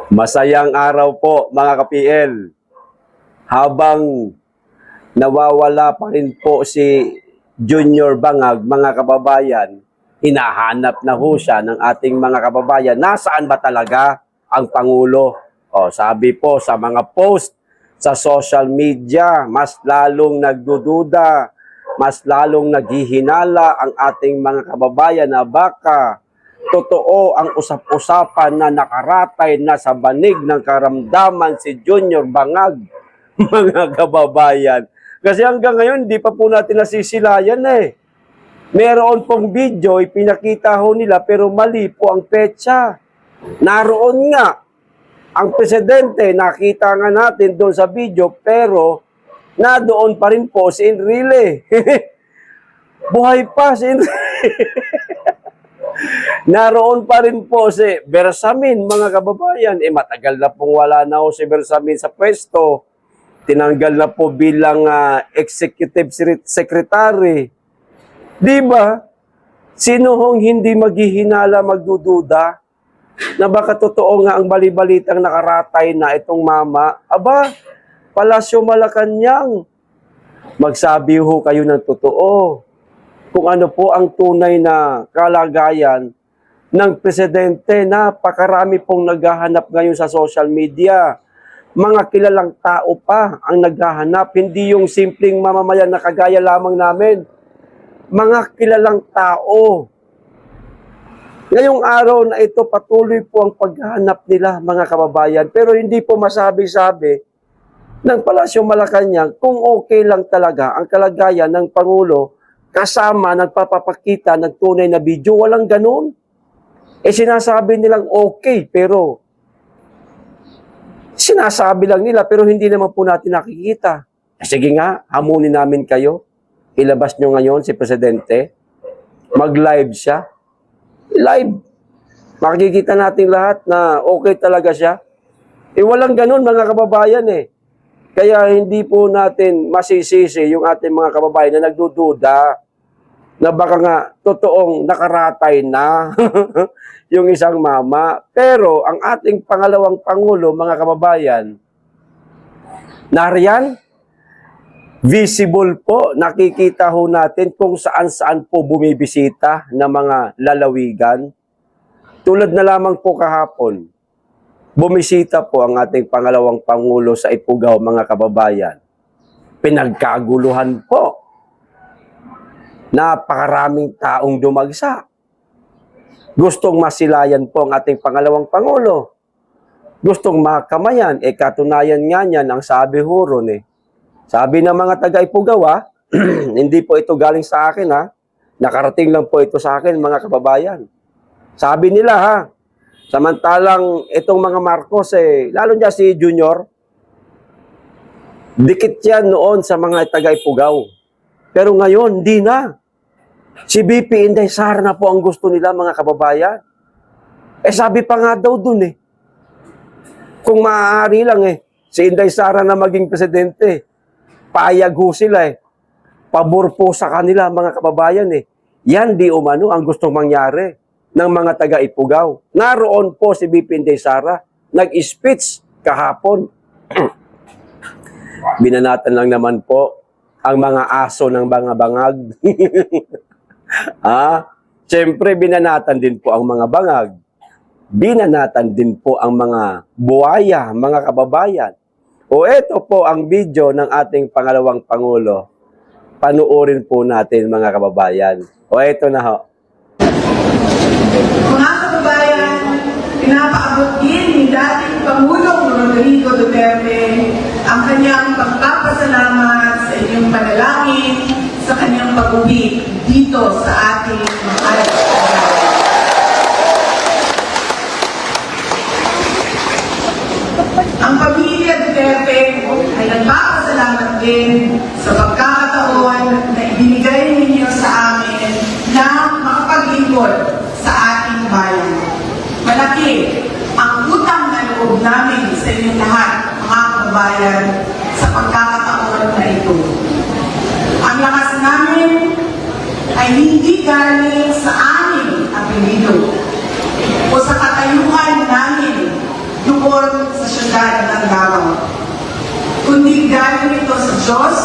Masayang araw po mga ka-PL. Habang nawawala pa rin po si Junior Bangag, mga kababayan, hinahanap na ho siya ng ating mga kababayan. Nasaan ba talaga ang Pangulo? O, sabi po sa mga post sa social media, mas lalong nagdududa, mas lalong naghihinala ang ating mga kababayan na baka totoo ang usap-usapan na nakaratay na sa banig ng karamdaman si Junior Bangag, mga kababayan. Kasi hanggang ngayon, di pa po natin nasisilayan eh. Meron pong video, ipinakita ho nila, pero mali po ang petsa. Naroon nga ang presidente, nakita nga natin doon sa video, pero na doon pa rin po si Enrile. Buhay pa si Enrile. Naroon pa rin po si Bersamin, mga kababayan. Matagal na pong wala na ho si Bersamin sa pwesto. Tinanggal na po bilang executive secretary. Di ba? Sino hong hindi maghihinala, magdududa na baka totoo nga ang balibalitang nakaratay na itong mama? Aba, Palasyo Malacanang. Magsabi ho kayo ng totoo kung ano po ang tunay na kalagayan ng presidente. Napakarami pong naghahanap ngayon sa social media. Mga kilalang tao pa ang naghahanap, hindi yung simpleng mamamayan na kagaya lamang namin. Mga kilalang tao. Ngayong araw na ito, patuloy po ang paghahanap nila, mga kababayan. Pero hindi po masabi-sabi ng Palasyo Malacanang kung okay lang talaga ang kalagayan ng Pangulo kasama nagpapakita ng tunay na video. Walang ganun. Sinasabi nilang okay, pero sinasabi lang nila, pero hindi naman po natin nakikita. Sige nga, hamunin namin kayo. Ilabas nyo ngayon si Presidente. Mag-live siya. Live. Makikita natin lahat na okay talaga siya. Walang ganun, mga kababayan eh. Kaya hindi po natin masisisi yung ating mga kababayan na nagdududa na baka nga totoong nakaratay na yung isang mama. Pero ang ating pangalawang Pangulo, mga kababayan, nariyan, visible po, nakikita ho natin kung saan-saan po bumibisita ng mga lalawigan. Tulad na lamang po kahapon, bumisita po ang ating pangalawang Pangulo sa Ifugao, mga kababayan. Pinagkaguluhan po. Napakaraming taong dumagsa. Gustong masilayan po ang ating pangalawang Pangulo. Gustong makamayan. Katunayan nga niyan ang sabi ho ron eh. Sabi ng mga taga-Ifugao, hindi po ito galing sa akin ha. Nakarating lang po ito sa akin, mga kababayan. Sabi nila ha, samantalang itong mga Marcos lalo niya si Junior, dikit yan noon sa mga taga-Ifugao. Pero ngayon, hindi na. Si BP Inday Sara na po ang gusto nila, mga kababayan. Sabi pa nga daw dun kung maaari lang si Inday Sara na maging presidente, payag ho sila pabor po sa kanila, mga kababayan Yan di umano ang gustong mangyari ng mga taga-Ifugao. Naroon po si BP Inday Sara, nag-speech kahapon. Binanatan lang naman po ang mga aso ng mga bangag. Siyempre, binanatan din po ang mga bangag. Binanatan din po ang mga buhaya, mga kababayan. Ito po ang video ng ating pangalawang Pangulo. Panuorin po natin, mga kababayan. Ito na ho. Mga kababayan, pinapaabot din ni dating Pangulong Rodrigo Duterte ang kanyang pagpapasalamat sa inyong panalangin sa kanyang pag-uwi dito sa ating mga Ang pamilya Duterte ay nagpapasalamat din sa pagkakataon na ibinigay ninyo sa amin na makapaglingkod sa ating bayan. Malaki ang utang na loob namin sa inyong lahat, mga kababayan, sa pagkakataon na ito. Ang lakas namin ay hindi galing sa aming apelido o sa katayuan namin noong paglingkod sa syudad ng Davao. Kundi galing ito sa Diyos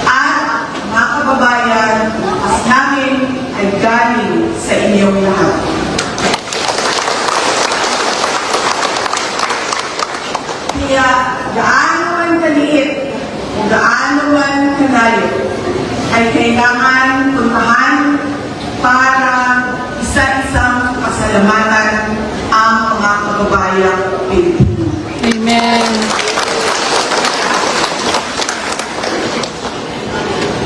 at mga kababayan, as namin ay galing sa inyong lahat. Kaya gaano man kaliit o gaano man kalayo ay kailangan puntahan para isa-isang pasalamatan ang mga kababayang Pilipino. Amen.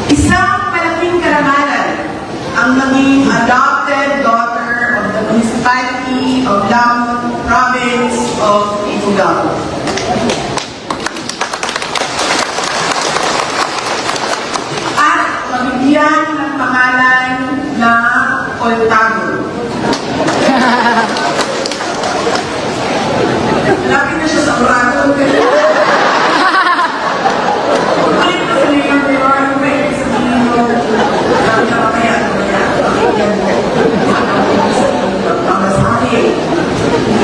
Isang malaking karangalan ang naging adopted daughter of the municipality of Lamon, province of Ifugao. At mabigyan ng pangalan na Oltago. Lapit na siya sa Orago. Ulit na sa Mayor Mayor, may sabihin mo, lapit na mamaya, pamasahe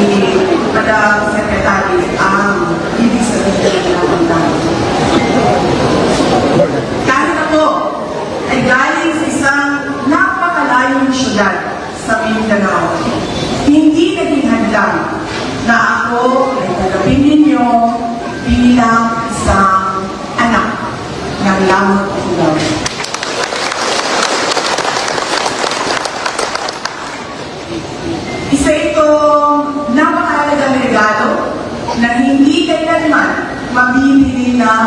ni Madam Secretary ang ibig sabihin ng Oltago. Kahit ako ay galing sa isang napakalayong syudad sa Mindanao, hindi naging hadlang na ako ay tanggapin ninyo bilang isang anak ng Lamon Ifugao. Isa itong napakahalagang regalo na hindi kailanman mabibili ng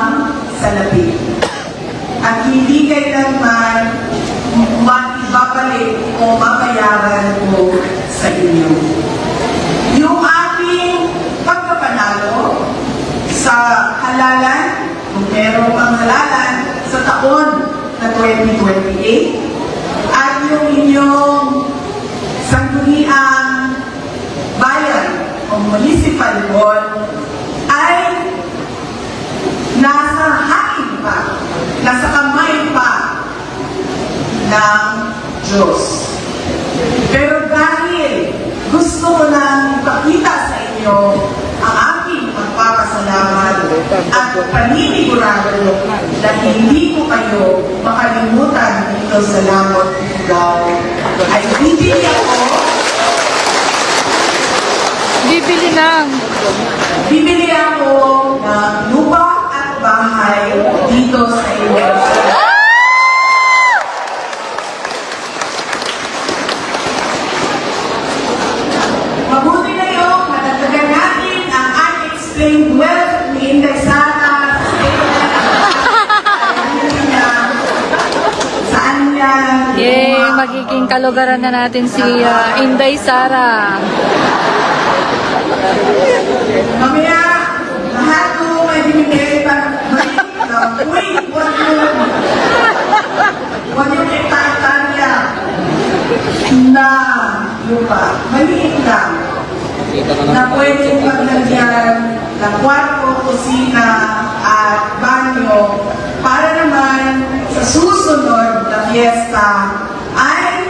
salapi. At hindi kailanman maibabalik o mabayaran ko sa inyo. Yung ating pagkapanalo sa halalan, kung meron pang halalan, sa taon na 2028, at yung inyong sangguniang bayan o municipal bond ay nasa hangin pa, nasa kamay pa ng Diyos. Pero dahil gusto ko lang ipakita sa inyo ang aking pagpapasalamat at paninigurado na hindi ko kayo makalimutan dito sa Lamon Ifugao, ay bibili ako ng lupa at bahay dito sa inyo. Mabuti na yun, matatagan natin ang unexplained wealth ni Inday Sara saan niya Yay! Magiging kalugaran na natin si Inday Sara. Mamaya, lahat ko may binigay pa. Uy, huwag yung hektarya na lupa. Maliit lang. Na pwedeng paglagyan ng kwarto, kusina, at banyo para naman sa susunod na fiesta ay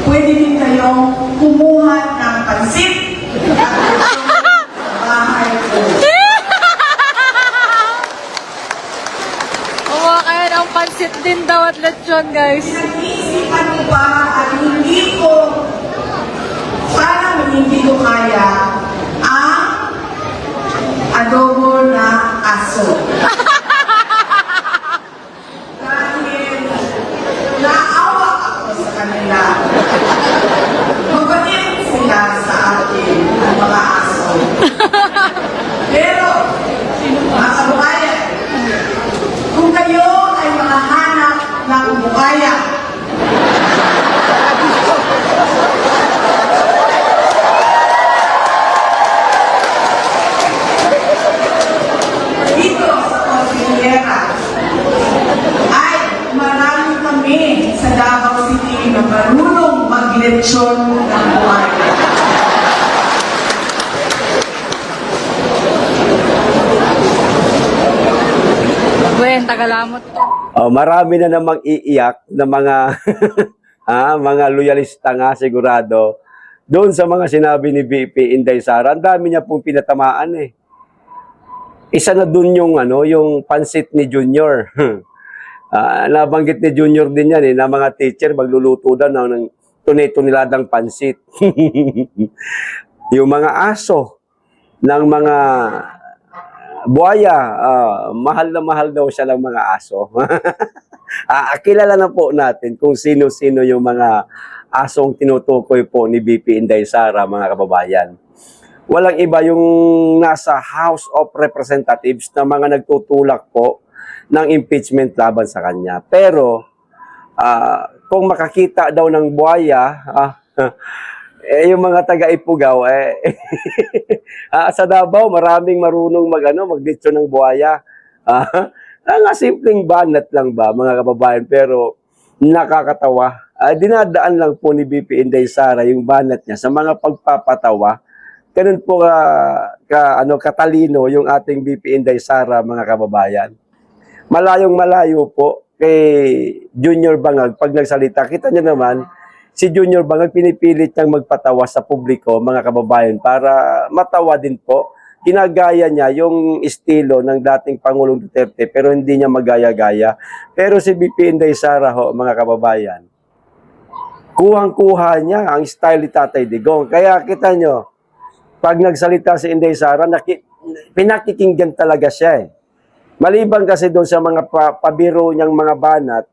pwede din kayong kumuha ng pansit at sa bahay ko. Kumakain ang pansit din daw at lechon, guys. Pinag-iisipan ko pa at hindi ko parang hindi ko kaya ang adobo na aso. Dahil naawa ako sa kanila. Mabait sila sa akin, ang mga aso. Pero, mga kababayan, kung kayo ay mga hanap ng bukaya, dito sa Cordillera, ay marami kami sa Davao City na marunong maglechon ng bukaya. Gwen, tagalamot to. Marami na namang iiyak na mga mga loyalista nga sigurado doon sa mga sinabi ni VP Inday Sara, ang dami niya pong pinatamaan eh. Isa na doon yung, yung pansit ni Junior. Nabanggit ni Junior din yan eh, na mga teacher magluluto daw ng tunay-tuniladang pansit. Yung mga aso ng mga buhaya, mahal na mahal daw siya ng mga aso. Kilala na po natin kung sino-sino yung mga asong tinutukoy po ni VP Inday Sara, mga kababayan. Walang iba yung nasa House of Representatives na mga nagtutulak po ng impeachment laban sa kanya. Pero, kung makakita daw ng buhaya, yung mga taga-Ipugaw, sa Davao, maraming marunong mag-ditso ng buhaya. Nga simpleng banat lang ba, mga kababayan, pero nakakatawa. Dinadaan lang po ni VP Inday Sara yung banat niya sa mga pagpapatawa. Ganun po katalino yung ating VP Inday Sara, mga kababayan. Malayong malayo po kay Junior Bangag pag nagsalita. Kita niyo naman, si Junior Bangag pinipilit niyang magpatawa sa publiko, mga kababayan, para matawa din po. Ginagaya niya yung estilo ng dating Pangulong Duterte pero hindi niya magaya-gaya. Pero si VP Inday Sara ho, mga kababayan, kuhang-kuha niya ang style ni Tatay Digong. Kaya kita nyo, pag nagsalita si Inday Sara, pinakikinggan talaga siya eh. Maliban kasi doon sa mga pabiro niyang mga banat,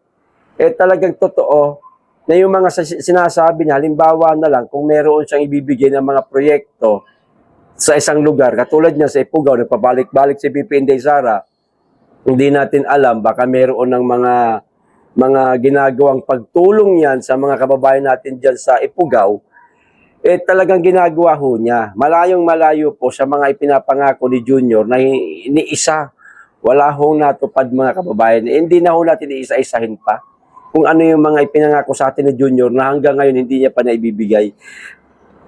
talagang totoo na yung mga sinasabi niya, halimbawa na lang, kung meron siyang ibibigay ng mga proyekto sa isang lugar, katulad niya sa Ipugaw, nagpabalik-balik si VP Inday Sara, hindi natin alam, baka meron ng mga ginagawang pagtulong yan sa mga kababayan natin dyan sa Ipugaw, talagang ginagawa ho niya. Malayong malayo po sa mga ipinapangako ni Junior na ni isa, wala hong natupad, mga kababayan. Hindi na ho natin iisa-isahin pa kung ano yung mga ipinangako sa atin ni Junior na hanggang ngayon hindi niya pa naibibigay.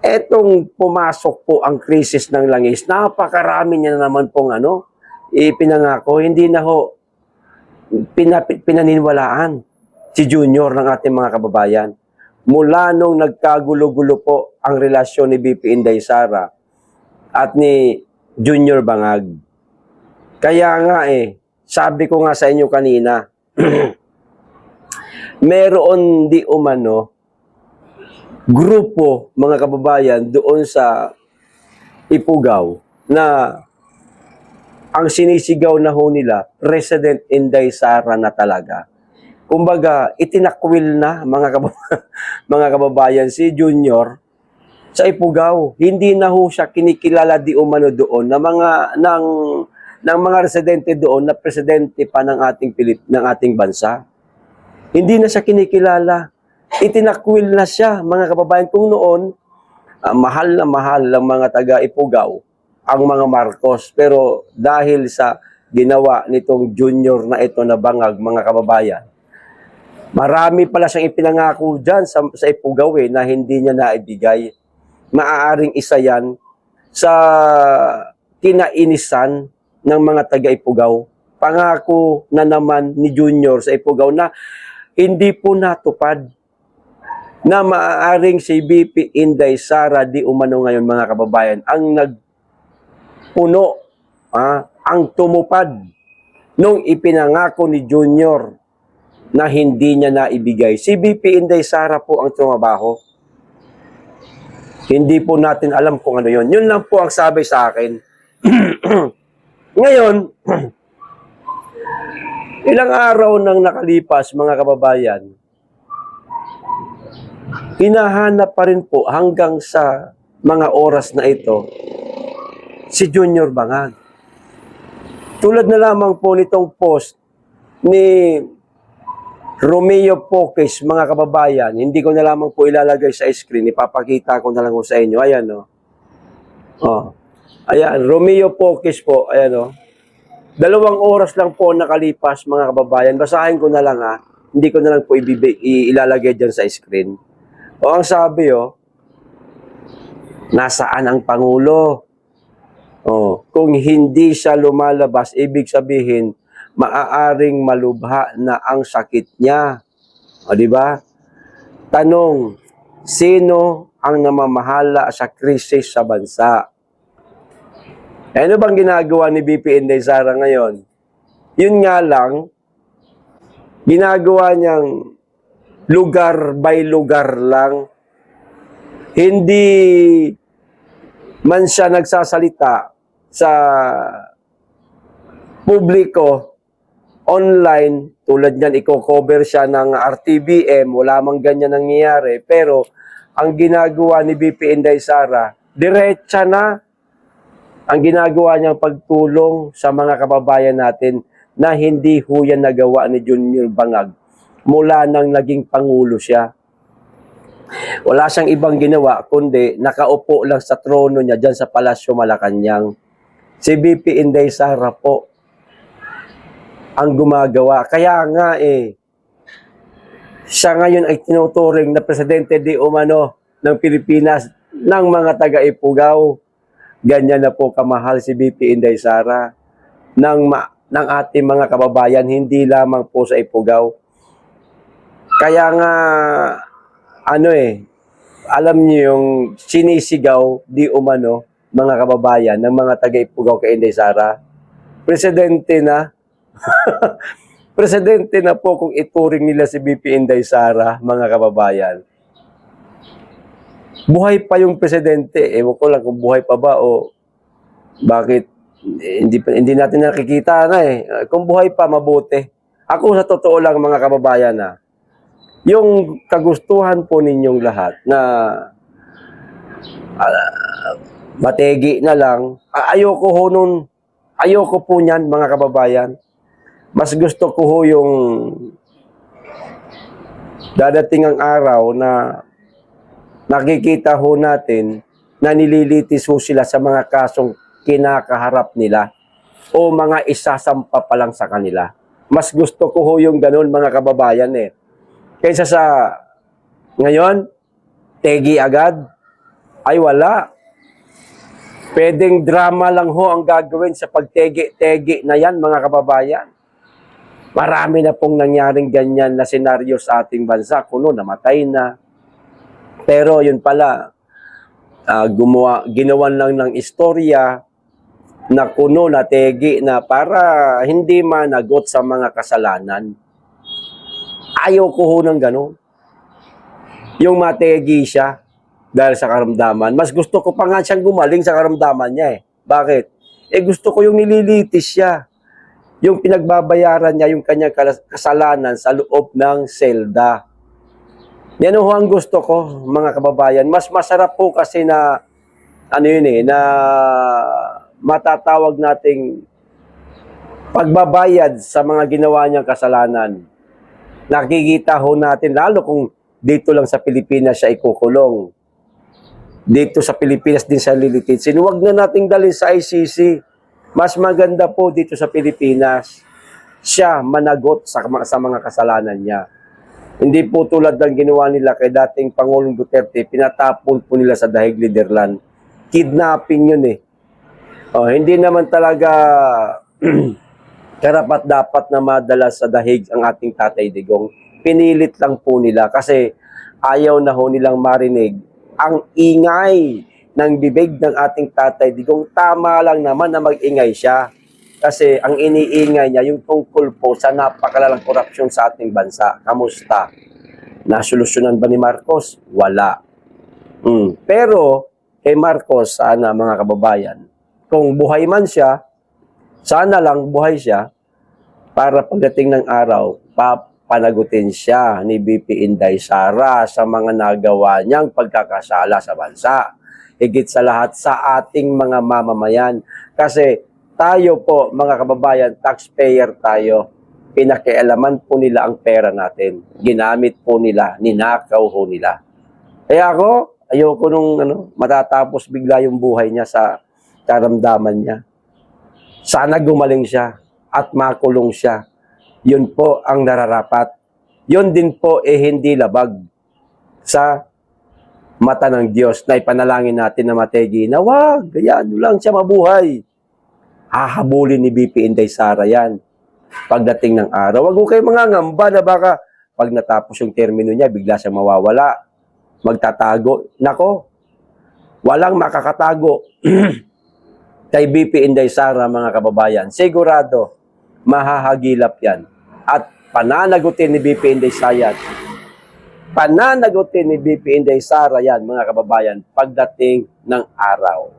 Etong pumasok po ang krisis ng langis, napakarami niya na naman pong ipinangako, hindi na ho pinaniniwalaan si Junior ng ating mga kababayan. Mula nung nagkagulo-gulo po ang relasyon ni VP Inday Sara at ni Junior Bangag. Kaya nga sabi ko nga sa inyo kanina, meron di umano grupo, mga kababayan, doon sa Ipugaw na ang sinisigaw na ho nila, President Inday Sara na talaga. Kumbaga, itinakwil na, mga kababayan, si Junior sa Ipugaw. Hindi na ho siya kinikilala di umano doon na ng mga residente doon na presidente pa ng ating bansa. Hindi na siya kinikilala. Itinakwil na siya, mga kababayan. Kung noon, mahal na mahal ng mga taga-Ipugaw ang mga Marcos. Pero dahil sa ginawa nitong Junior na ito na Bangag, mga kababayan, marami pala siyang ipinangako dyan sa Ipugaw na hindi niya naibigay. Maaaring isa yan sa kinainisan ng mga taga-Ipugaw. Pangako na naman ni Junior sa Ipugaw na hindi po natupad, na maaaring si VP Inday Sara di umano ngayon, mga kababayan, ang nagpuno, ang tumupad nung ipinangako ni Junior na hindi niya naibigay. Si VP Inday Sara po ang tumabaho. Hindi po natin alam kung ano yun. Yun lang po ang sabi sa akin. Ngayon, ilang araw nang nakalipas, mga kababayan, hinahanap pa rin po hanggang sa mga oras na ito si Junior Bangag. Tulad na lamang po nitong post ni Romeo Poques, mga kababayan, hindi ko na lamang po ilalagay sa screen, ipapakita ko na lang po sa inyo. Ayan, ayan, Romeo Poques po, ayan, 2 oras lang po nakalipas, mga kababayan. Basahin ko na lang, hindi ko na lang po ilalagay dyan sa screen. Ang sabi, nasaan ang Pangulo? Kung hindi siya lumalabas, ibig sabihin, maaaring malubha na ang sakit niya. Di ba? Tanong, sino ang namamahala sa krisis sa bansa. Ano bang ginagawa ni BP Inday Sara ngayon? Yun nga lang, ginagawa niyang lugar by lugar lang. Hindi man siya nagsasalita sa publiko, online, tulad niyan, i-cover siya ng RTBM, wala mang ganyan nangyayari. Pero, ang ginagawa ni BP Inday Sara, diretsa na ang ginagawa niyang pagtulong sa mga kababayan natin na hindi ho yan nagawa ni Junior Bangag mula nang naging Pangulo siya. Wala siyang ibang ginawa, kundi nakaupo lang sa trono niya dyan sa Palasyo Malacanang. Si BP Inday Sara po ang gumagawa. Kaya nga siya ngayon ay tinuturing na presidente di umano ng Pilipinas ng mga taga-Ifugao. Ganyan na po kamahal si BP Inday Sara ng ating mga kababayan, hindi lamang po sa Ifugao. Kaya nga, alam niyo yung sinisigaw di umano mga kababayan ng mga taga-Ifugao kay Inday Sara. Presidente na. Presidente na po kung ituring nila si BP Inday Sara, mga kababayan. Buhay pa yung presidente. Ewan ko lang kung buhay pa ba o bakit hindi natin nakikita na . Kung buhay pa, mabuti. Ako sa totoo lang, mga kababayan, yung kagustuhan po ninyong lahat na mategi na lang, ayoko po niyan, mga kababayan. Mas gusto ko ho yung dadating ang araw na nakikita ho natin na nililitis ho sila sa mga kasong kinakaharap nila o mga isasampa pa lang sa kanila. Mas gusto ko ho yung ganun, mga kababayan Kaysa sa ngayon, tegi agad, ay wala. Pwedeng drama lang ho ang gagawin sa pagtegi-tegi na yan, mga kababayan. Marami na pong nangyaring ganyan na senaryo sa ating bansa. Kuno, namatay na. Pero yun pala, ginawan lang ng istorya na kuno, nategi na para hindi managot sa mga kasalanan. Ayaw ko ho ng gano'n. Yung mategi siya dahil sa karamdaman. Mas gusto ko pa nga siyang gumaling sa karamdaman niya Bakit? Gusto ko yung nililitis siya. Yung pinagbabayaran niya yung kanyang kasalanan sa loob ng selda. Yan ho ang gusto ko, mga kababayan. Mas masarap po kasi na na matatawag nating pagbabayad sa mga ginawa niyang kasalanan. Nakikita ho natin, lalo kung dito lang sa Pilipinas siya ikukulong. Dito sa Pilipinas din siya lilitisin. Huwag na nating dalhin sa ICC. Mas maganda po dito sa Pilipinas siya managot sa mga kasalanan niya. Hindi po tulad ng ginawa nila kay dating Pangulong Duterte, pinatapon po nila sa Dahig Liderland. Kidnapping yun hindi naman talaga karapat-dapat na madala sa dahig ang ating Tatay Digong. Pinilit lang po nila kasi ayaw na ho nilang marinig ang ingay ng bibig ng ating Tatay Digong. Tama lang naman na mag-ingay siya. Kasi ang iniingay niya, yung tungkol po sa napakalalang korupsyon sa ating bansa. Kamusta? Nasolusyonan ba ni Marcos? Wala. Pero, kay Marcos, sana mga kababayan, kung buhay man siya, sana lang buhay siya para pagdating ng araw, papanagutin siya ni BP Inday Sara sa mga nagawa niyang pagkakasala sa bansa. Higit sa lahat sa ating mga mamamayan. Kasi tayo po, mga kababayan, taxpayer tayo. Pinakialaman po nila ang pera natin. Ginamit po nila, ninakaw ho nila. Kaya ako, ayoko nung matatapos bigla yung buhay niya sa karamdaman niya. Sana gumaling siya at makulong siya. Yun po ang nararapat. Yun din po hindi labag sa mata ng Diyos na ipanalangin natin na mategi na wag, ganyan lang siya mabuhay. Hahabulin ni BP Inday Sara yan pagdating ng araw. Wag ko kayo mga ngamba na baka pag natapos yung termino niya, bigla siyang mawawala. magtatago. Nako, walang makakatago kay BP Inday Sara, mga kababayan. Sigurado, mahahagilap yan. At pananagutin ni BP Inday Sara, yan, mga kababayan, pagdating ng araw.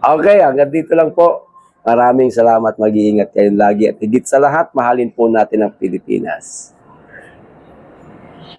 Okay, hanggang dito lang po. Maraming salamat. Mag-iingat kayo lagi. At higit sa lahat, mahalin po natin ang Pilipinas.